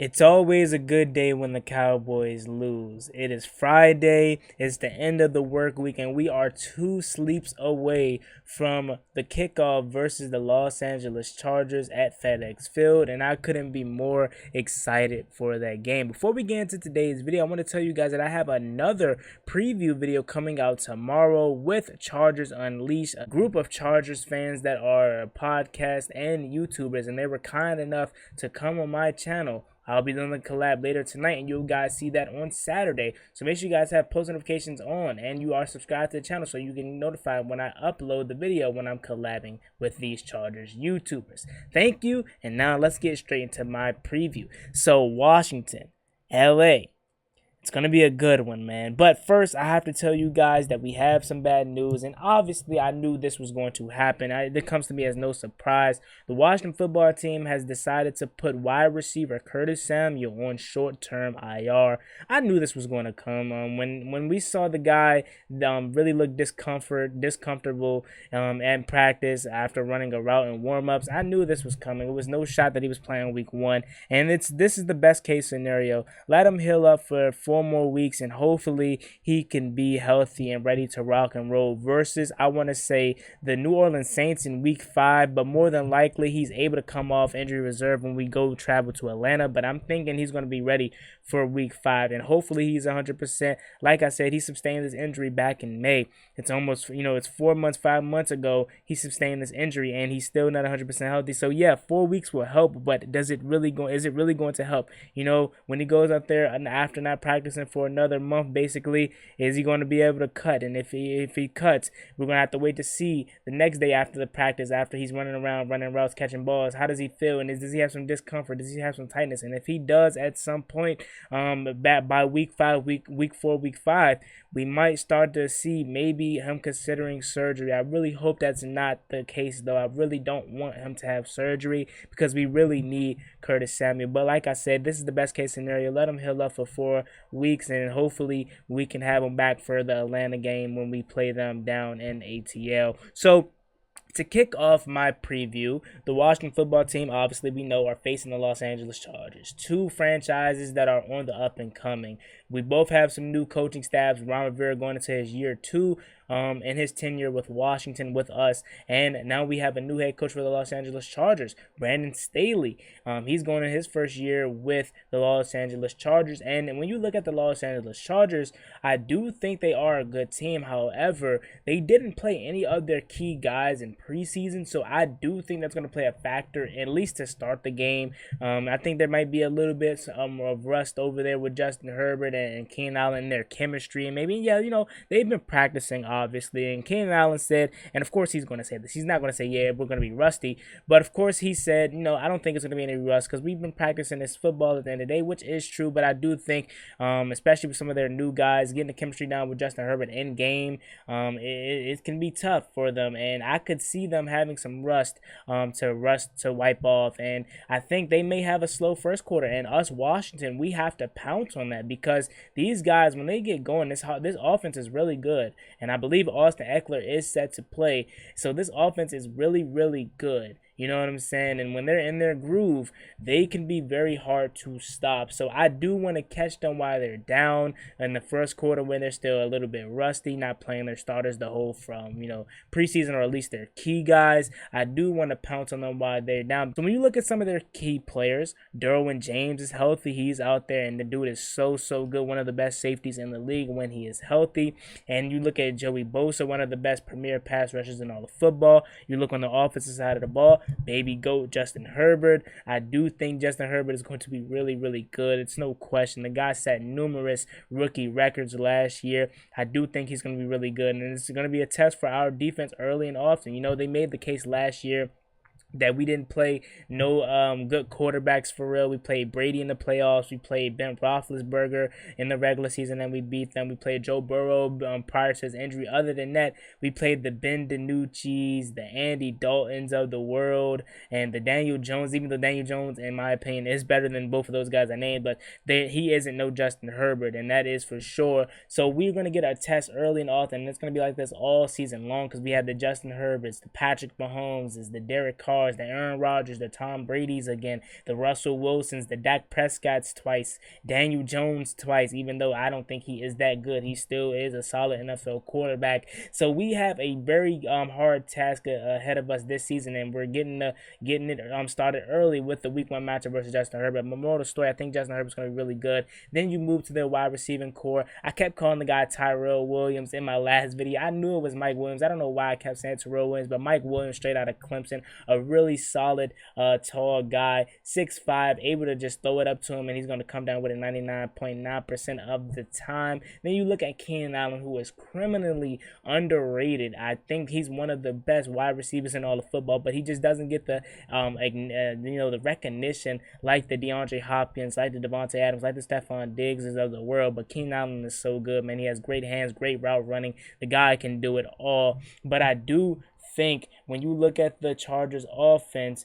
It's always a good day when the Cowboys lose. It is Friday, it's the end of the work week, and we are 2 sleeps away from the kickoff versus the Los Angeles Chargers at FedEx Field, and I couldn't be more excited for that game. Before we get into today's video, I want to tell you guys that I have another preview video coming out tomorrow with Chargers Unleashed, a group of Chargers fans that are podcast and YouTubers, and they were kind enough to come on my channel. I'll be doing the collab later tonight, and you guys see that on Saturday. So make sure you guys have post notifications on, and you are subscribed to the channel so you get notified when I upload the video when I'm collabing with these Chargers YouTubers. Thank you, and now let's get straight into my preview. So Washington, LA. It's going to be a good one, man. But first, I have to tell you guys that we have some bad news. And obviously, I knew this was going to happen. It comes to me as no surprise. The Washington football team has decided to put wide receiver Curtis Samuel on short-term IR. I knew this was going to come. When we saw the guy really look discomfortable in practice after running a route in warm-ups, I knew this was coming. It was no shot that he was playing week 1. And this is the best case scenario. Let him heal up for 4 more weeks, and hopefully he can be healthy and ready to rock and roll versus, I want to say, the New Orleans Saints in week 5, but more than likely he's able to come off injury reserve when we go travel to Atlanta, but I'm thinking he's going to be ready for week 5, and hopefully he's 100%. Like I said, he sustained this injury back in May. It's almost, it's 4 months, 5 months ago he sustained this injury, and he's still not 100% healthy. So yeah, 4 weeks will help, but is it really going to help? When he goes out there and after not practicing for another month, basically, is he going to be able to cut? And if he cuts, we're going to have to wait to see the next day after the practice, after he's running around, running routes, catching balls. How does he feel? And does he have some discomfort? Does he have some tightness? And if he does at some point, by week 5, week 4, week 5, we might start to see maybe him considering surgery. I really hope that's not the case, though. I really don't want him to have surgery because we really need Curtis Samuel. But like I said, this is the best case scenario. Let him heal up for 4 weeks, and hopefully we can have him back for the Atlanta game when we play them down in ATL. So to kick off my preview, the Washington football team, obviously we know, are facing the Los Angeles Chargers. 2 franchises that are on the up and coming. We both have some new coaching staffs. Ron Rivera going into his year 2 in his tenure with Washington with us. And now we have a new head coach for the Los Angeles Chargers, Brandon Staley. He's going in his first year with the Los Angeles Chargers. And when you look at the Los Angeles Chargers, I do think they are a good team. However, they didn't play any of their key guys in preseason, so I do think that's going to play a factor, at least to start the game. I think there might be a little bit of rust over there with Justin Herbert and Keenan Allen, their chemistry, and maybe, they've been practicing, obviously, and Keenan Allen said, and of course he's going to say this, he's not going to say, yeah, we're going to be rusty, but of course he said, I don't think it's going to be any rust, because we've been practicing this football at the end of the day, which is true, but I do think, especially with some of their new guys, getting the chemistry down with Justin Herbert in game, it can be tough for them, and I could see them having some rust to wipe off, and I think they may have a slow first quarter, and us Washington, we have to pounce on that, because these guys, when they get going, this offense is really good, and I believe Austin Eckler is set to play, so this offense is really, really good. You know what I'm saying? And when they're in their groove, they can be very hard to stop. So I do want to catch them while they're down in the first quarter when they're still a little bit rusty, not playing their starters the whole from, preseason, or at least their key guys. I do want to pounce on them while they're down. So when you look at some of their key players, Derwin James is healthy. He's out there, and the dude is so good. One of the best safeties in the league when he is healthy. And you look at Joey Bosa, one of the best premier pass rushers in all of football. You look on the offensive side of the ball, baby GOAT Justin Herbert. I do think Justin Herbert is going to be really, really good. It's no question. The guy set numerous rookie records last year. I do think he's going to be really good, and it's going to be a test for our defense early and often. They made the case last year that we didn't play no good quarterbacks for real. We played Brady in the playoffs. We played Ben Roethlisberger in the regular season, and we beat them. We played Joe Burrow prior to his injury. Other than that, we played the Ben DiNucci's, the Andy Daltons of the world, and the Daniel Jones. Even though Daniel Jones, in my opinion, is better than both of those guys I named, but he isn't no Justin Herbert, and that is for sure. So we're going to get a test early and often, and it's going to be like this all season long, because we have the Justin Herberts, the Patrick Mahomes, the Derek Carr, Carrs, the Aaron Rodgers, the Tom Brady's again, the Russell Wilsons, the Dak Prescott's twice, Daniel Jones twice, even though I don't think he is that good. He still is a solid NFL quarterback. So we have a very hard task ahead of us this season, and we're getting it started early with the week 1 matchup versus Justin Herbert. But moral of the story, I think Justin Herbert's going to be really good. Then you move to their wide receiving core. I kept calling the guy Tyrell Williams in my last video. I knew it was Mike Williams. I don't know why I kept saying Tyrell Williams, but Mike Williams straight out of Clemson, a really solid, tall guy, 6'5", able to just throw it up to him, and he's going to come down with it 99.9% of the time. Then you look at Keenan Allen, who is criminally underrated. I think he's one of the best wide receivers in all of football, but he just doesn't get the the recognition like the DeAndre Hopkins, like the Devontae Adams, like the Stephon Diggs of the world. But Keenan Allen is so good, man. He has great hands, great route running. The guy can do it all. But I do think when you look at the Chargers offense,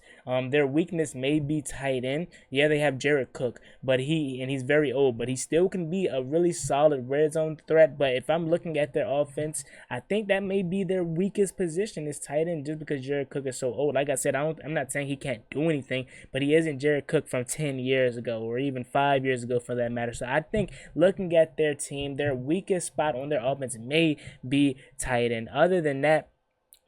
their weakness may be tight end. Yeah, they have Jared Cook, but he's very old, but he still can be a really solid red zone threat. But if I'm looking at their offense, I think that may be their weakest position is tight end, just because Jared Cook is so old. Like I said, I'm not saying he can't do anything, but he isn't Jared Cook from 10 years ago or even 5 years ago for that matter. So I think looking at their team, their weakest spot on their offense may be tight end. Other than that,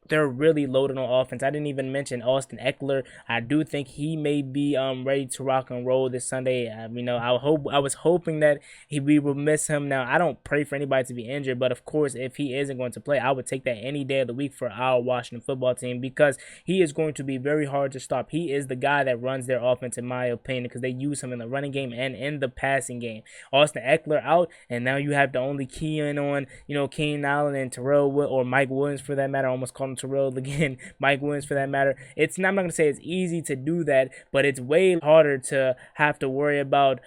they're really loaded on offense. I didn't even mention Austin Eckler. I do think he may be ready to rock and roll this Sunday. I was hoping that we will miss him. Now, I don't pray for anybody to be injured, but of course, if he isn't going to play, I would take that any day of the week for our Washington football team, because he is going to be very hard to stop. He is the guy that runs their offense, in my opinion, because they use him in the running game and in the passing game. Austin Eckler out, and now you have to only key in on Keenan Allen and or Mike Williams for that matter. I almost called him Terrell again, Mike Williams for that matter. I'm not going to say it's easy to do that, but it's way harder to have to worry about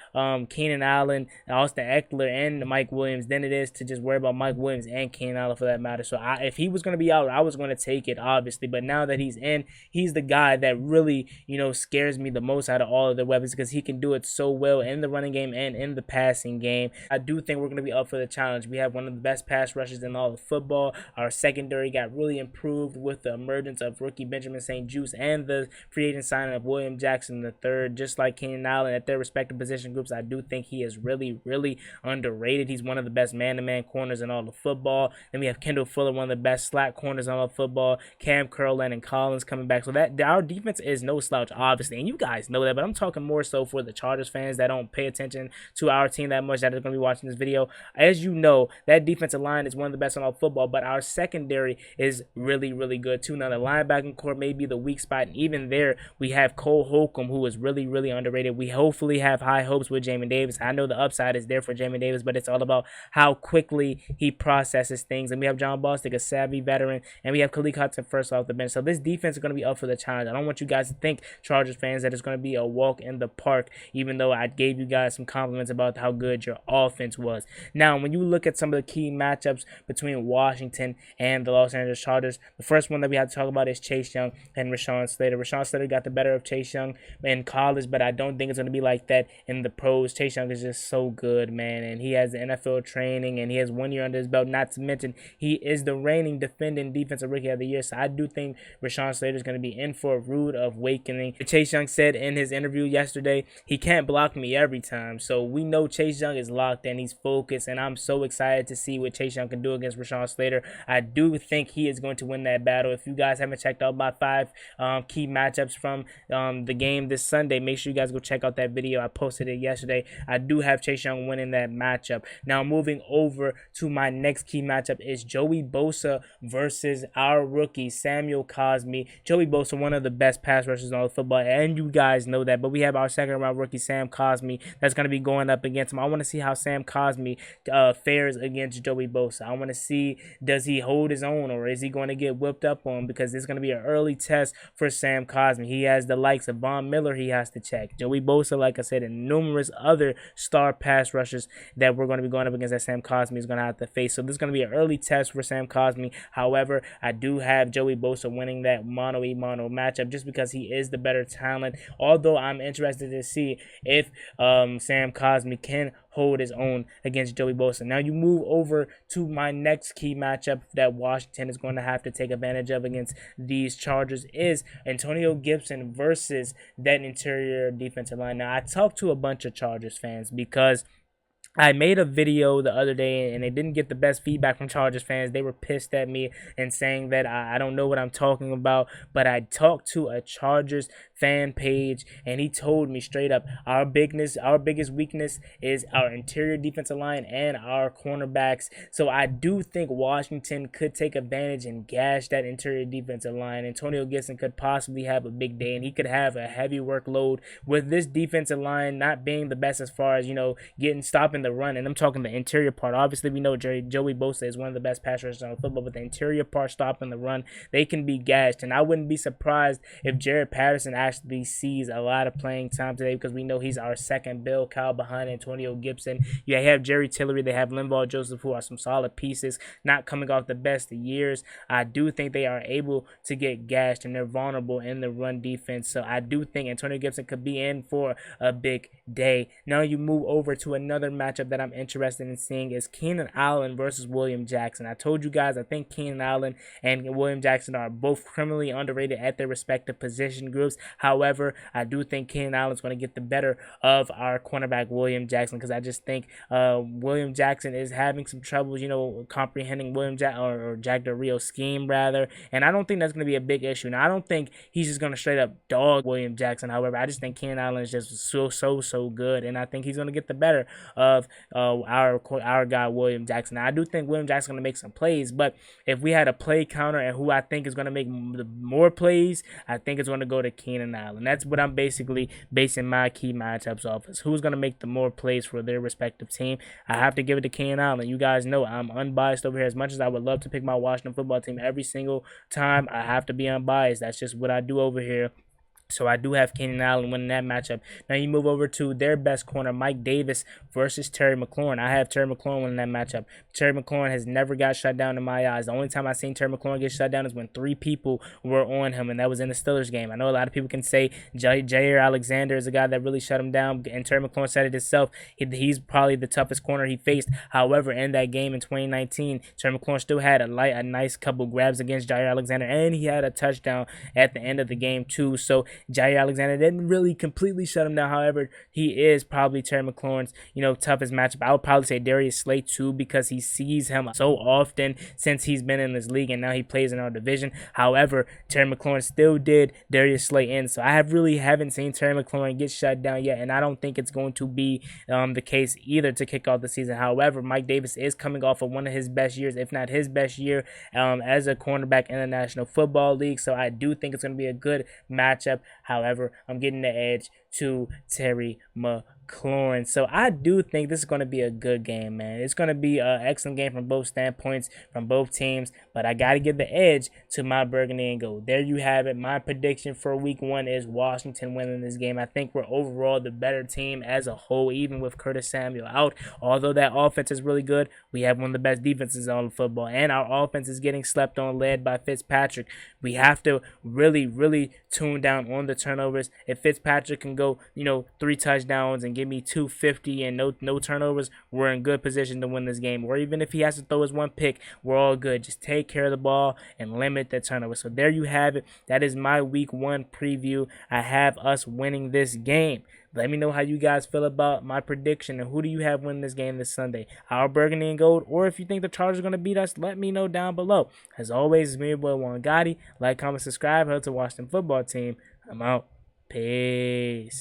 Keenan Allen, Austin Eckler, and Mike Williams than it is to just worry about Mike Williams and Keenan Allen for that matter. So if he was going to be out, I was going to take it, obviously. But now that he's in, he's the guy that really, scares me the most out of all of the weapons, because he can do it so well in the running game and in the passing game. I do think we're going to be up for the challenge. We have one of the best pass rushes in all of football. Our secondary got really improved with the emergence of rookie Benjamin St-Juste and the free agent signing of William Jackson III. Just like Keenan Allen at their respective position groups, I do think he is really, really underrated. He's one of the best man-to-man corners in all of football. Then we have Kendall Fuller, one of the best slot corners in all of football. Cam Curl and Collins coming back. So that our defense is no slouch, obviously, and you guys know that. But I'm talking more so for the Chargers fans that don't pay attention to our team that much, that are going to be watching this video. As you know, that defensive line is one of the best in all of football, but our secondary is really, really good too. Now, the linebacking core may be the weak spot, and even there, we have Cole Holcomb, who is really, really underrated. We hopefully have high hopes with Jamin Davis. I know the upside is there for Jamin Davis, but it's all about how quickly he processes things. And we have John Bostic, a savvy veteran, and we have Khalil Hudson first off the bench. So this defense is going to be up for the challenge. I don't want you guys to think, Chargers fans, that it's going to be a walk in the park, even though I gave you guys some compliments about how good your offense was. Now, when you look at some of the key matchups between Washington and the Los Angeles Chargers, the first one that we have to talk about is Chase Young and Rashawn Slater. Rashawn Slater got the better of Chase Young in college, but I don't think it's going to be like that in the pros. Chase Young is just so good, man, and he has the NFL training, and he has 1 year under his belt. Not to mention, he is the reigning defending defensive rookie of the year, so I do think Rashawn Slater is going to be in for a rude awakening. Chase Young said in his interview yesterday, he can't block me every time, so we know Chase Young is locked in, he's focused, and I'm so excited to see what Chase Young can do against Rashawn Slater. I do think he is going to win that battle. If you guys haven't checked out my 5 key matchups from the game this Sunday, make sure you guys go check out that video. I posted it yesterday. I do have Chase Young winning that matchup. Now, moving over to my next key matchup is Joey Bosa versus our rookie Samuel Cosmi. Joey Bosa, one of the best pass rushers in all of football, and you guys know that. But we have our second round rookie Sam Cosmi that's going to be going up against him. I want to see how Sam Cosmi fares against Joey Bosa. I want to see, does he hold his own, or is he going to get whipped up on, because it's going to be an early test for Sam Cosmi. He has the likes of Von Miller he has to check. Joey Bosa, like I said, and numerous other star pass rushers that we're going to be going up against that Sam Cosmi is going to have to face. So this is going to be an early test for Sam Cosmi. However, I do have Joey Bosa winning that mano-a-mano matchup just because he is the better talent. Although I'm interested to see if Sam Cosmi can hold his own against Joey Bosa. Now you move over to my next key matchup that Washington is going to have to take advantage of against these Chargers is Antonio Gibson versus that interior defensive line. Now, I talked to a bunch of Chargers fans because I made a video the other day and it didn't get the best feedback from Chargers fans. They were pissed at me and saying that I don't know what I'm talking about. But I talked to a Chargers fan page and he told me straight up, our biggest weakness is our interior defensive line and our cornerbacks. So I do think Washington could take advantage and gash that interior defensive line. Antonio Gibson could possibly have a big day and he could have a heavy workload with this defensive line not being the best as far as, stopping the run. And I'm talking the interior part. Obviously, we know Joey Bosa is one of the best pass rushers on football, but the interior part stopping the run, they can be gashed. And I wouldn't be surprised if Jared Patterson actually sees a lot of playing time today because we know he's our second bell cow behind Antonio Gibson. You have Jerry Tillery, they have Linval Joseph, who are some solid pieces, not coming off the best of years. I do think they are able to get gashed and they're vulnerable in the run defense. So I do think Antonio Gibson could be in for a big day. Now you move over to another matchup that I'm interested in seeing is Keenan Allen versus William Jackson. I told you guys I think Keenan Allen and William Jackson are both criminally underrated at their respective position groups. However, I do think Keenan Allen is going to get the better of our cornerback William Jackson because I just think William Jackson is having some troubles, comprehending William or Jack Del Rio scheme rather, and I don't think that's going to be a big issue. Now I don't think he's just going to straight up dog William Jackson. However, I just think Keenan Allen is just so good, and I think he's going to get the better of our guy William Jackson. Now, I do think William Jackson is going to make some plays, but if we had a play counter and who I think is going to make more plays, I think it's going to go to Keenan Allen. That's what I'm basically basing my key matchups off is who's going to make the more plays for their respective team. I have to give it to Keenan Allen. You guys know I'm unbiased over here. As much as I would love to pick my Washington football team every single time, I have to be unbiased. That's just what I do over here. So I do have Keenan Allen winning that matchup. Now you move over to their best corner, Mike Davis versus Terry McLaurin. I have Terry McLaurin winning that matchup. Terry McLaurin has never got shut down in my eyes. The only time I've seen Terry McLaurin get shut down is when 3 people were on him, and that was in the Steelers game. I know a lot of people can say Jair Alexander is a guy that really shut him down, and Terry McLaurin said it himself. He's probably the toughest corner he faced. However, in that game in 2019, Terry McLaurin still had a nice couple grabs against Jair Alexander, and he had a touchdown at the end of the game too. So Jair Alexander didn't really completely shut him down. However, he is probably Terry McLaurin's, toughest matchup. I would probably say Darius Slay too because he sees him so often since he's been in this league and now he plays in our division. However, Terry McLaurin still did Darius Slay in. So I haven't seen Terry McLaurin get shut down yet, and I don't think it's going to be the case either to kick off the season. However, Mike Davis is coming off of one of his best years, if not his best year, as a cornerback in the National Football League. So I do think it's going to be a good matchup. However, I'm getting the edge to Terry McLaurin. So I do think this is going to be a good game, man. It's going to be an excellent game from both standpoints, from both teams. But I got to give the edge to my burgundy and gold. There you have it. My prediction for week 1 is Washington winning this game. I think we're overall the better team as a whole, even with Curtis Samuel out. Although that offense is really good, we have one of the best defenses on football. And our offense is getting slept on, led by Fitzpatrick. We have to really tune down on the turnovers. If Fitzpatrick can go, 3 touchdowns and give me 250 and no turnovers, we're in good position to win this game. Or even if he has to throw his 1 pick, we're all good. Just take care of the ball and limit the turnovers. So there you have it. That is my week 1 preview. I have us winning this game. Let me know how you guys feel about my prediction and who do you have winning this game this Sunday? Our burgundy and gold, or if you think the Chargers are going to beat us, let me know down below. As always, it's me, your boy Juangotti. Like, comment, subscribe. Help to Washington football team. I'm out. Peace.